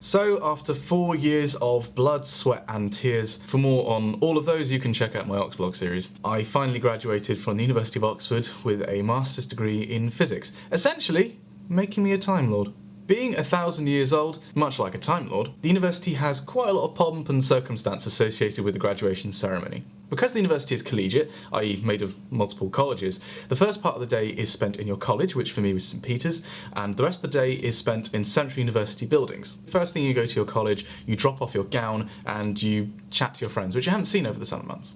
So after 4 years of blood, sweat and tears, for more on all of those you can check out my Oxvlog series, I finally graduated from the University of Oxford with a master's degree in physics, essentially making me a Time Lord. Being 1,000 years old, much like a Time Lord, the university has quite a lot of pomp and circumstance associated with the graduation ceremony. Because the university is collegiate, i.e. made of multiple colleges, the first part of the day is spent in your college, which for me was St Peter's, and the rest of the day is spent in central university buildings. First thing you go to your college, you drop off your gown and you chat to your friends, which you haven't seen over the summer months.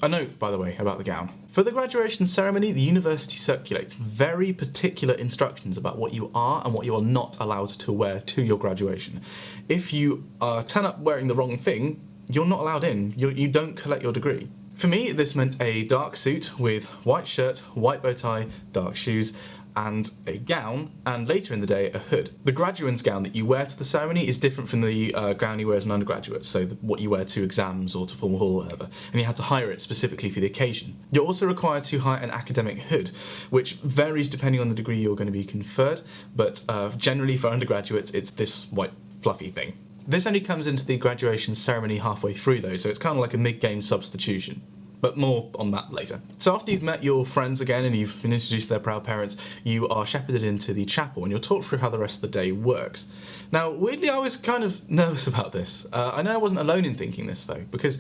A note, by the way, about the gown. For the graduation ceremony, the university circulates very particular instructions about what you are and what you are not allowed to wear to your graduation. If you turn up wearing the wrong thing, you're not allowed in. You don't collect your degree. For me, this meant a dark suit with white shirt, white bow tie, dark shoes, and a gown, and later in the day, a hood. The graduand's gown that you wear to the ceremony is different from the gown you wear as an undergraduate, so what you wear to exams or to formal hall or whatever, and you have to hire it specifically for the occasion. You're also required to hire an academic hood, which varies depending on the degree you're going to be conferred, but generally for undergraduates it's this white fluffy thing. This only comes into the graduation ceremony halfway through though, so it's kind of like a mid-game substitution. But more on that later. So after you've met your friends again and you've been introduced to their proud parents, you are shepherded into the chapel and you're talked through how the rest of the day works. Now, weirdly, I was kind of nervous about this. I know I wasn't alone in thinking this though, because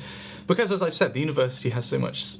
as I said, the university has so much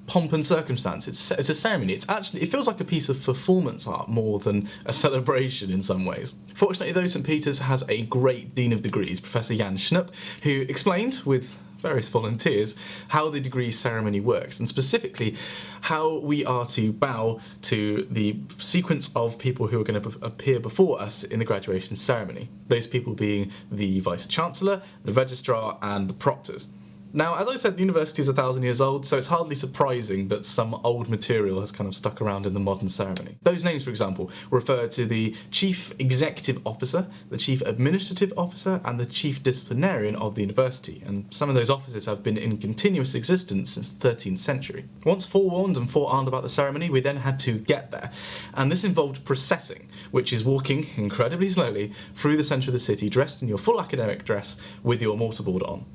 pomp and circumstance. It's a ceremony. It feels like a piece of performance art more than a celebration in some ways. Fortunately though, St Peter's has a great Dean of Degrees, Professor Jan Schnupp, who explained with various volunteers how the degree ceremony works, and specifically how we are to bow to the sequence of people who are going to appear before us in the graduation ceremony. Those people being the Vice-Chancellor, the Registrar and the Proctors. Now, as I said, the university is 1,000 years old, so it's hardly surprising that some old material has kind of stuck around in the modern ceremony. Those names, for example, refer to the Chief Executive Officer, the Chief Administrative Officer, and the Chief Disciplinarian of the university, and some of those offices have been in continuous existence since the 13th century. Once forewarned and forearmed about the ceremony, we then had to get there, and this involved processing, which is walking incredibly slowly through the centre of the city, dressed in your full academic dress with your mortarboard on.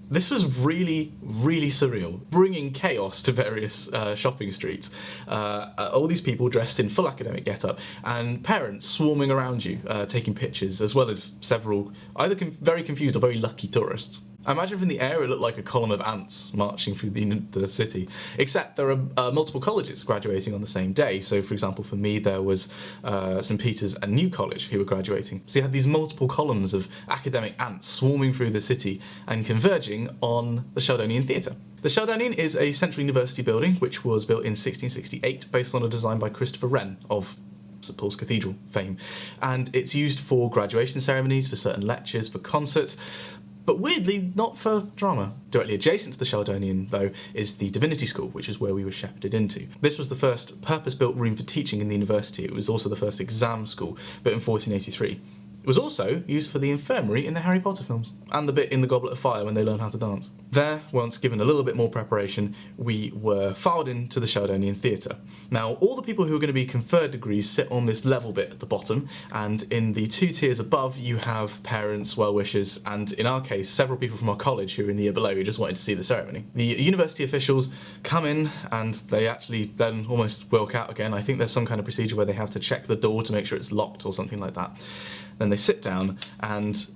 This was really, really surreal, bringing chaos to various shopping streets. All these people dressed in full academic get-up, and parents swarming around you, taking pictures, as well as several either very confused or very lucky tourists. I imagine from the air it looked like a column of ants marching through the city, except there are multiple colleges graduating on the same day. So for example, for me there was St Peter's and New College who were graduating. So you had these multiple columns of academic ants swarming through the city and converging on the Sheldonian Theatre. The Sheldonian is a central university building which was built in 1668 based on a design by Christopher Wren of St Paul's Cathedral fame, and it's used for graduation ceremonies, for certain lectures, for concerts, but weirdly not for drama. Directly adjacent to the Sheldonian, though, is the Divinity School, which is where we were shepherded into. This was the first purpose-built room for teaching in the university. It was also the first exam school, built in 1483. It was also used for the infirmary in the Harry Potter films, and the bit in the Goblet of Fire when they learn how to dance. There, once given a little bit more preparation, we were filed into the Sheldonian Theatre. Now, all the people who are going to be conferred degrees sit on this level bit at the bottom, and in the 2 tiers above you have parents, well-wishers, and in our case, several people from our college who are in the year below who just wanted to see the ceremony. The university officials come in, and they actually then almost walk out again. I think there's some kind of procedure where they have to check the door to make sure it's locked or something like that. Then they sit down, and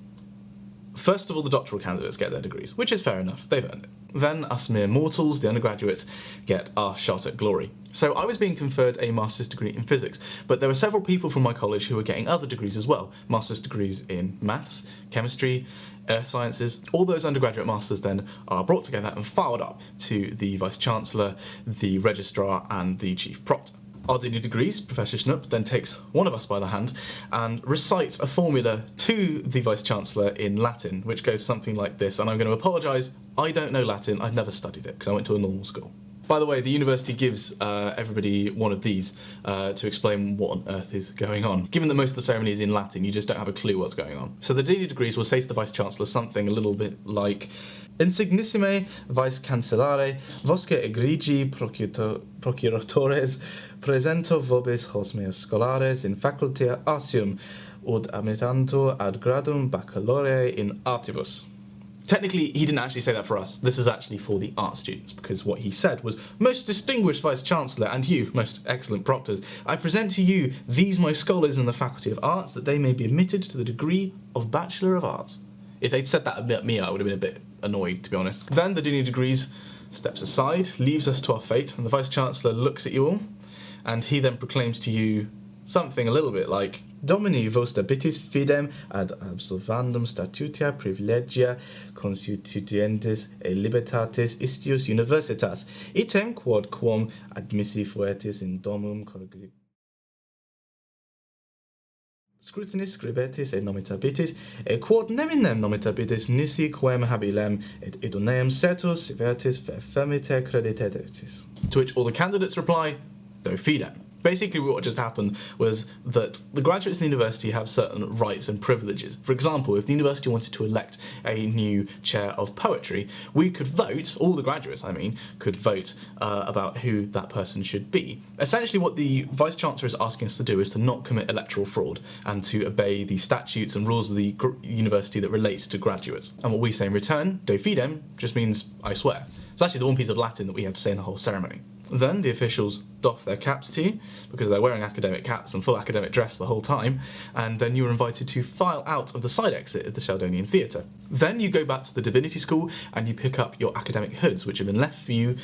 first of all the doctoral candidates get their degrees, which is fair enough, they've earned it. Then us mere mortals, the undergraduates, get our shot at glory. So I was being conferred a master's degree in physics, but there were several people from my college who were getting other degrees as well. Master's degrees in maths, chemistry, earth sciences. All those undergraduate masters then are brought together and filed up to the Vice-Chancellor, the Registrar and the Chief Proctor. Our Dean of Degrees, Professor Schnupp, then takes one of us by the hand and recites a formula to the Vice-Chancellor in Latin, which goes something like this, and I'm going to apologise, I don't know Latin, I've never studied it, because I went to a normal school. By the way, the university gives everybody one of these to explain what on earth is going on. Given that most of the ceremony is in Latin, you just don't have a clue what's going on. So the Dean of Degrees will say to the Vice-Chancellor something a little bit like, Insignissime Vice-Cancellare, vosque egrigi procuratores, presento vobis hos meus scholares in facultia asium, ut admittantur ad gradum baccalaureae in artibus. Technically, he didn't actually say that for us. This is actually for the art students, because what he said was, "Most distinguished Vice-Chancellor, and you, most excellent proctors, I present to you these my scholars in the Faculty of Arts, that they may be admitted to the degree of Bachelor of Arts." If they'd said that about me, I would have been a bit annoyed, to be honest. Then the Dean of Degrees steps aside, leaves us to our fate, and the Vice-Chancellor looks at you all, and he then proclaims to you something a little bit like, "Domini vos dabitis fidem ad absolvandum statutia privilegia constituentis e libertatis istius universitas, item quod quam admissi fuetis in domum scrutinis scribetis et nomitabitis, et quod neminem nomitabitis nisi quem habilem et idoneum setus vertis fermiter creditetis." To which all the candidates reply, "Do fidem." Basically, what just happened was that the graduates in the university have certain rights and privileges. For example, if the university wanted to elect a new chair of poetry, we could vote, all the graduates, I mean, could vote about who that person should be. Essentially, what the Vice-Chancellor is asking us to do is to not commit electoral fraud and to obey the statutes and rules of the university that relates to graduates. And what we say in return, "Do fidem," just means "I swear." It's actually the one piece of Latin that we have to say in the whole ceremony. Then the officials doff their caps to you, because they're wearing academic caps and full academic dress the whole time, and then you're invited to file out of the side exit at the Sheldonian Theatre. Then you go back to the Divinity School and you pick up your academic hoods, which have been left for you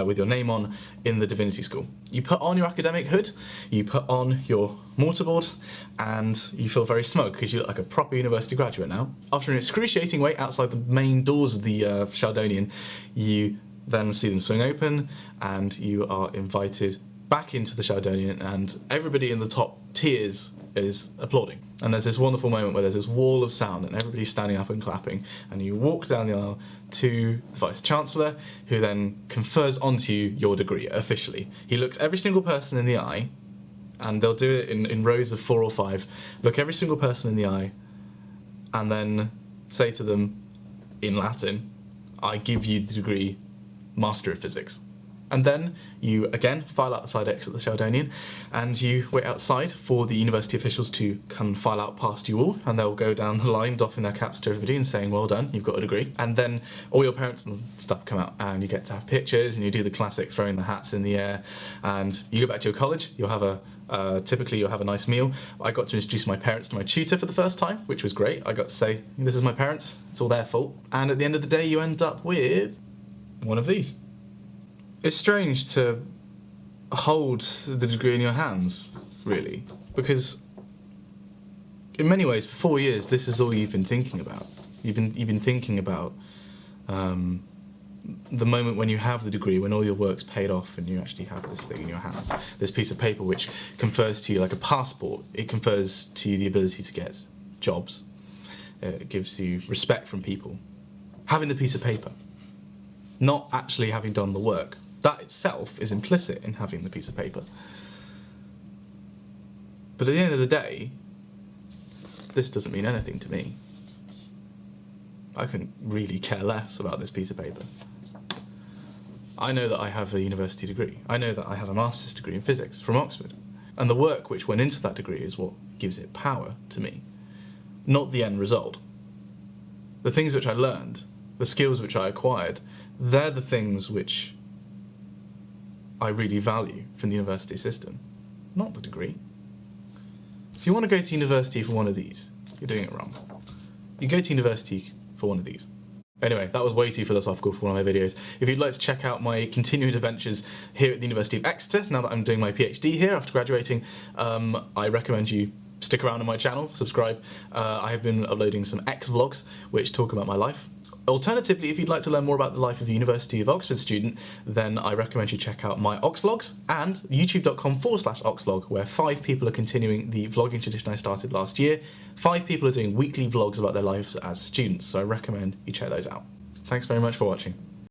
with your name on in the Divinity School. You put on your academic hood, you put on your mortarboard, and you feel very smug because you look like a proper university graduate now. After an excruciating wait outside the main doors of the Sheldonian, you then see them swing open, and you are invited back into the Sheldonian, and everybody in the top tiers is applauding. And there's this wonderful moment where there's this wall of sound, and everybody's standing up and clapping, and you walk down the aisle to the Vice-Chancellor, who then confers onto you your degree officially. He looks every single person in the eye, and they'll do it in rows of 4 or 5, look every single person in the eye, and then say to them in Latin, "I give you the degree Master of Physics." And then you again file out the side exit of the Sheldonian, and you wait outside for the university officials to come and file out past you all, and they'll go down the line doffing their caps to everybody and saying, "Well done, you've got a degree." And then all your parents and stuff come out, and you get to have pictures, and you do the classic throwing the hats in the air, and you go back to your college. You'll have typically you'll have a nice meal. I got to introduce my parents to my tutor for the first time, which was great. I got to say, "This is my parents, it's all their fault." And at the end of the day, you end up with one of these. It's strange to hold the degree in your hands, really, because in many ways, for 4 years, this is all you've been thinking about. You've been thinking about the moment when you have the degree, when all your work's paid off and you actually have this thing in your hands, this piece of paper which confers to you like a passport. It confers to you the ability to get jobs. It gives you respect from people. Having the piece of paper, not actually having done the work. That itself is implicit in having the piece of paper. But at the end of the day, this doesn't mean anything to me. I couldn't really care less about this piece of paper. I know that I have a university degree. I know that I have a master's degree in physics from Oxford. And the work which went into that degree is what gives it power to me, not the end result. The things which I learned, the skills which I acquired, they're the things which I really value from the university system, not the degree. If you want to go to university for one of these, you're doing it wrong. You go to university for one of these. Anyway, that was way too philosophical for one of my videos. If you'd like to check out my continued adventures here at the University of Exeter, now that I'm doing my PhD here after graduating, I recommend you stick around on my channel, subscribe. I have been uploading some X-vlogs which talk about my life. Alternatively, if you'd like to learn more about the life of a University of Oxford student, then I recommend you check out my Oxvlogs and youtube.com/Oxvlog, where 5 people are continuing the vlogging tradition I started last year. 5 people are doing weekly vlogs about their lives as students, so I recommend you check those out. Thanks very much for watching.